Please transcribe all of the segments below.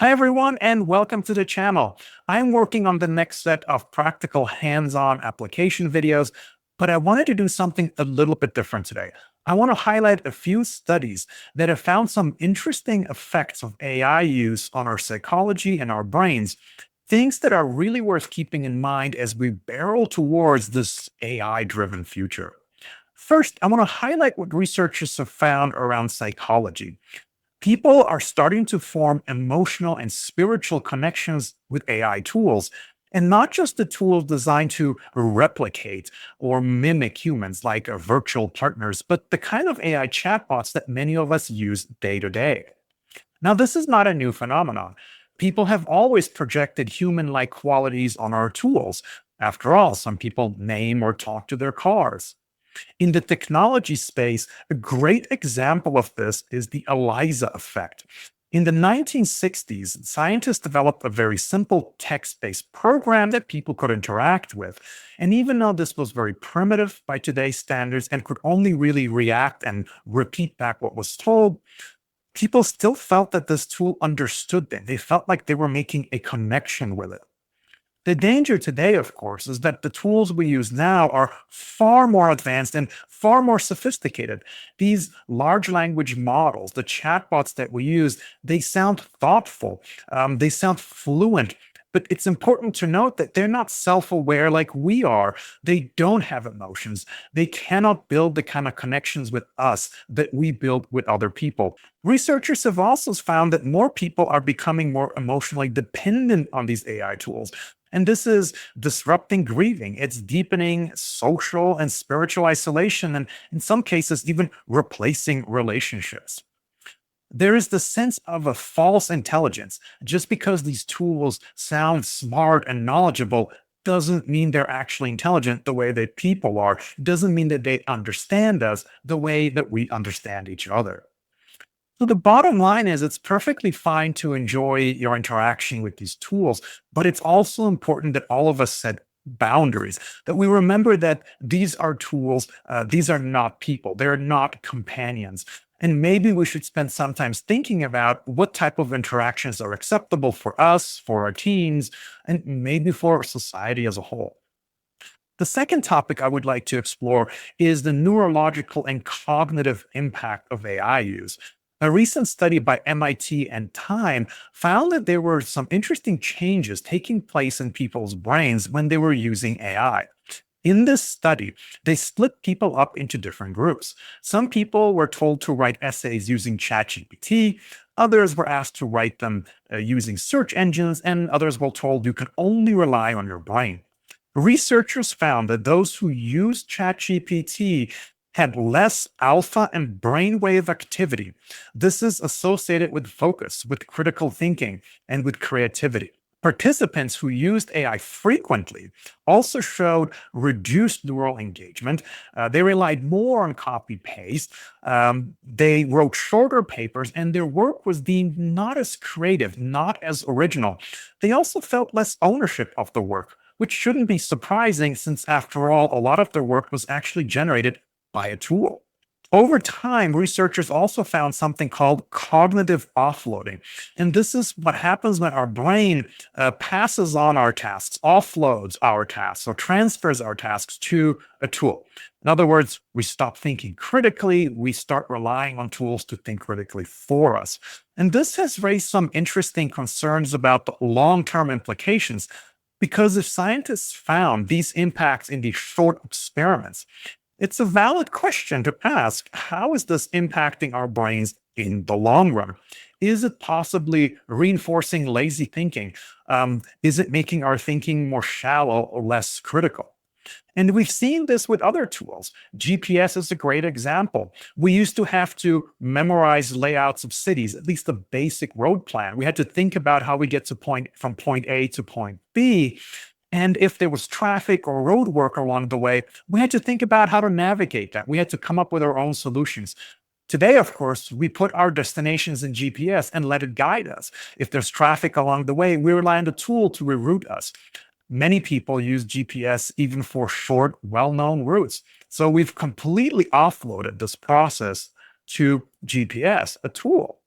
Hi, everyone, and welcome to the channel. I'm working on the next set of practical hands-on application videos, but I wanted to do something a little bit different today. I want to highlight a few studies that have found some interesting effects of AI use on our psychology and our brains, things that are really worth keeping in mind as we barrel towards this AI-driven future. First, I want to highlight what researchers have found around psychology. People are starting to form emotional and spiritual connections with AI tools, and not just the tools designed to replicate or mimic humans like virtual partners, but the kind of AI chatbots that many of us use day to day. Now, this is not a new phenomenon. People have always projected human like qualities on our tools. After all, some people name or talk to their cars. In the technology space, a great example of this is the ELIZA effect. In the 1960s, scientists developed a very simple text based program that people could interact with. And even though this was very primitive by today's standards and could only really react and repeat back what was told, people still felt that this tool understood them. They felt like they were making a connection with it. The danger today, of course, is that the tools we use now are far more advanced and far more sophisticated. These large language models, the chatbots that we use, they sound thoughtful, they sound fluent. But it's important to note that they're not self aware like we are. They don't have emotions. They cannot build the kind of connections with us that we build with other people. Researchers have also found that more people are becoming more emotionally dependent on these AI tools. And this is disrupting grieving. It's deepening social and spiritual isolation, and in some cases, even replacing relationships. There is the sense of a false intelligence. Just because these tools sound smart and knowledgeable doesn't mean they're actually intelligent the way that people are. It doesn't mean that they understand us the way that we understand each other. So the bottom line is it's perfectly fine to enjoy your interaction with these tools, but it's also important that all of us set boundaries, that we remember that these are tools, these are not people, they're not companions. And maybe we should spend some time thinking about what type of interactions are acceptable for us, for our teams, and maybe for society as a whole. The second topic I would like to explore is the neurological and cognitive impact of AI use. A recent study by MIT and Time found that there were some interesting changes taking place in people's brains when they were using AI. In this study, they split people up into different groups. Some people were told to write essays using ChatGPT, others were asked to write them using search engines, and others were told you can only rely on your brain. Researchers found that those who used ChatGPT had less alpha and brainwave activity. This is associated with focus, with critical thinking, and with creativity. Participants who used AI frequently also showed reduced neural engagement. They relied more on copy paste. They wrote shorter papers, and their work was deemed not as creative, not as original. They also felt less ownership of the work, which shouldn't be surprising since, after all, a lot of their work was actually generated by a tool. Over time, researchers also found something called cognitive offloading. And this is what happens when our brain passes on our tasks, offloads our tasks, or transfers our tasks to a tool. In other words, we stop thinking critically, we start relying on tools to think critically for us. And this has raised some interesting concerns about the long term implications. Because if scientists found these impacts in these short experiments, it's a valid question to ask, how is this impacting our brains in the long run? Is it possibly reinforcing lazy thinking? Is it making our thinking more shallow or less critical? And we've seen this with other tools. GPS is a great example. We used to have to memorize layouts of cities, at least a basic road plan. We had to think about how we get from point A to point B. And if there was traffic or road work along the way, we had to think about how to navigate that. We had to come up with our own solutions. Today, of course, we put our destinations in GPS and let it guide us. If there's traffic along the way, we rely on the tool to reroute us. Many people use GPS even for short, well-known routes. So we've completely offloaded this process to GPS, a tool.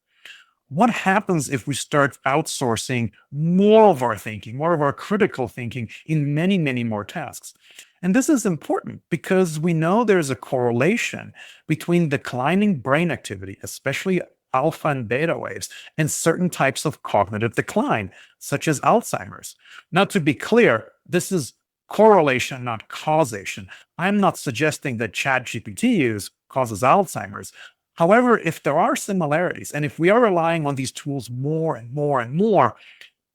What happens if we start outsourcing more of our thinking, more of our critical thinking in many, many more tasks? And this is important because we know there's a correlation between declining brain activity, especially alpha and beta waves, and certain types of cognitive decline, such as Alzheimer's. Now, to be clear, this is correlation, not causation. I'm not suggesting that ChatGPT use causes Alzheimer's. However, if there are similarities, and if we are relying on these tools more and more and more,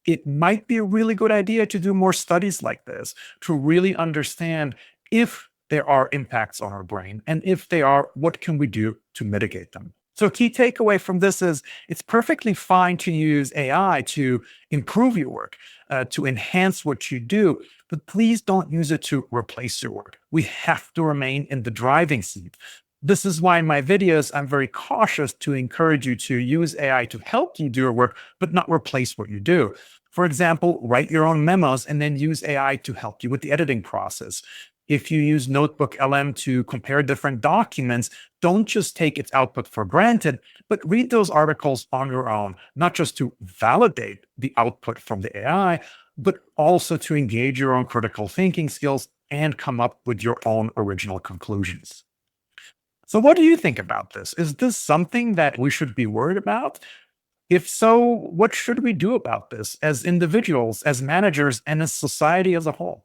it might be a really good idea to do more studies like this to really understand if there are impacts on our brain, and if they are, what can we do to mitigate them? So, a key takeaway from this is it's perfectly fine to use AI to improve your work, to enhance what you do, but please don't use it to replace your work. We have to remain in the driving seat. This is why in my videos, I'm very cautious to encourage you to use AI to help you do your work, but not replace what you do. For example, write your own memos and then use AI to help you with the editing process. If you use Notebook LM to compare different documents, don't just take its output for granted, but read those articles on your own, not just to validate the output from the AI, but also to engage your own critical thinking skills and come up with your own original conclusions. So, what do you think about this? Is this something that we should be worried about? If so, what should we do about this as individuals, as managers, and as society as a whole?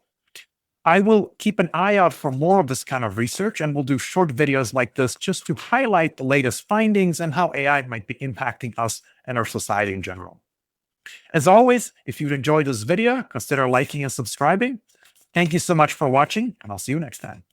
I will keep an eye out for more of this kind of research, and we'll do short videos like this just to highlight the latest findings and how AI might be impacting us and our society in general. As always, if you've enjoyed this video, consider liking and subscribing. Thank you so much for watching, and I'll see you next time.